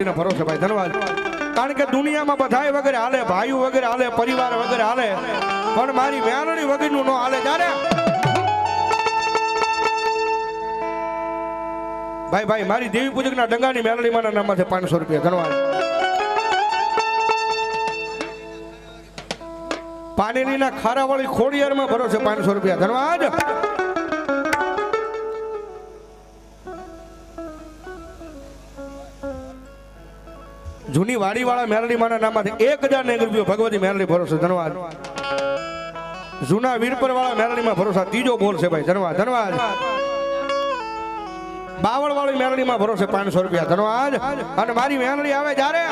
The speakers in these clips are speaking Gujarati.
મેલડીને ભરોસે ભાઈ ધન્યવાદ કારણ કે દુનિયામાં બધાય વગેરે હાલે ભાઈઓ વગેરે હાલે પરિવાર વગેરે હાલે પણ મારી મેલડી વગરનું નો હાલે ત્યારે ભાઈ ભાઈ મારી દેવી પૂજકના ડંગાની મેલડી માના નામમાંથી 500 રૂપિયા ધન્યવાદ પાણીના ખારાવાળી ખોડિયારમાં ભરોસે 500 રૂપિયા ધન્યવાદ જૂની વાડીવાળા મેલડી માના નામમાંથી 1001 રૂપિયા ભગવતી મેલડી ભરોસે ધન્યવાદ જૂના વીરપર વાળા મેલડીમાં ભરોસા ત્રીજો બોલ છે ભાઈ ધન્યવાદ ધન્યવાદ બાવળ વાળી મેલડીમાં ભરોસે 500 રૂપિયા ધન્યવાદ અને મારી મેલડી આવે જ્યારે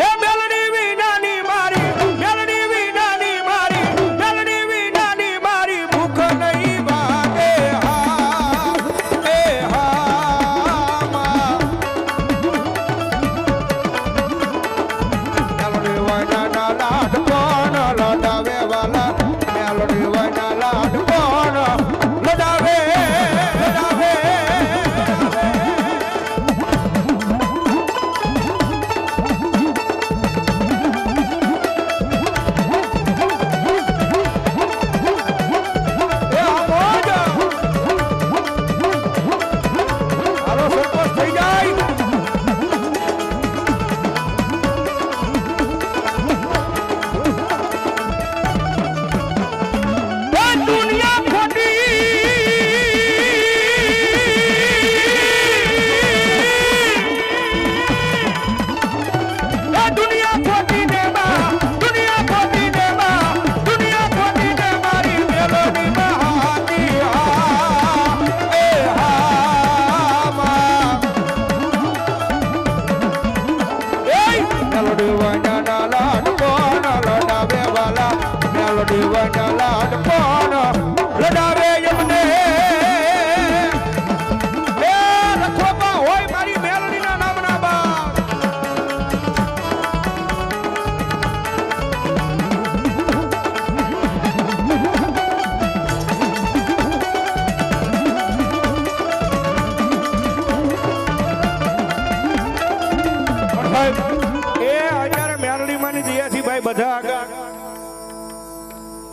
એ મેલડી વિનાની મારી મેલડી વિનાની મારી મેલડી વિનાની મારી ભૂખ નહીં ભાગે હા એ હા મેલડી વૈના લાડ કોણ લડાવે વાલા મેલડી વૈના લાડ કોણ લડાવે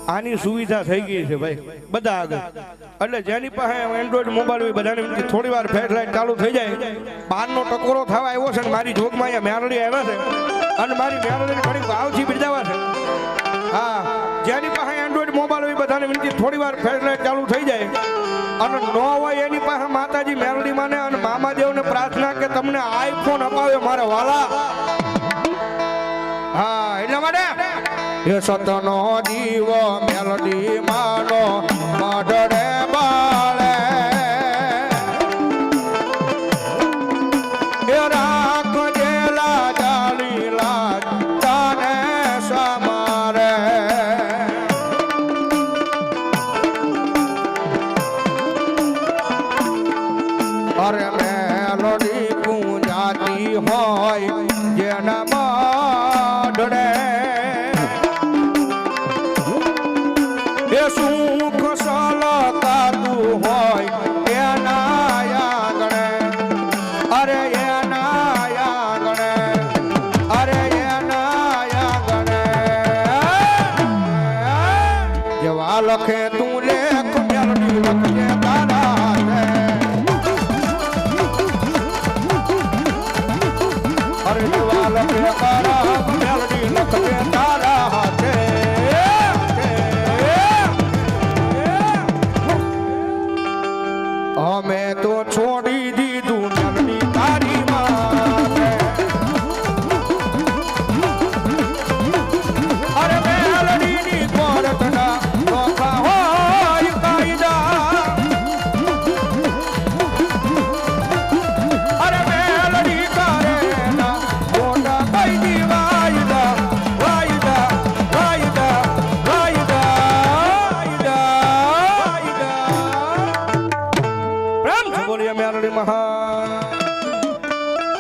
આની સુવિધા થઈ ગઈ છે ભાઈ બધા આગળ એટલે જેની પાસે એન્ડ્રોઈડ મોબાઈલ હોય બધાને થોડી વાર ફ્લેશ લાઈટ ચાલુ થઈ જાય બારનો ટકોરો થવા આવ્યો છે ને મારી જોગમાં અહીંયા મેલડી આવ્યા છે અને મારી મેલડીને ઘણી ભાવથી બિરદાવા છે હા જેની પાસે એન્ડ્રોઈડ મોબાઈલ હોય બધાને વિનંતી થોડી વાર ફ્લેશ લાઈટ ચાલુ થઈ જાય અને નો હોય એની પાસે માતાજી મેલડી માને અને મામાદેવને પ્રાર્થના કે તમને આઈફોન અપાવ્યો મારા વાલા હા એટલા માટે એ સતનો દીવો મેલડી માનો મઢડે બાળે એ રાખ જેલા જાલી લાજ તને સમારે અરે મેલડી પૂજાતી હોય જેના મઢડે સુખ સલકાતું હોય એના આગણે અરે એના આગણે અરે એના આગણે જેવા લખે તું લેખ મેલડી લખજે તારા અરે જેવા લખે તારા મેલડી લખજે તારા હાથે અમે તો છોડી દી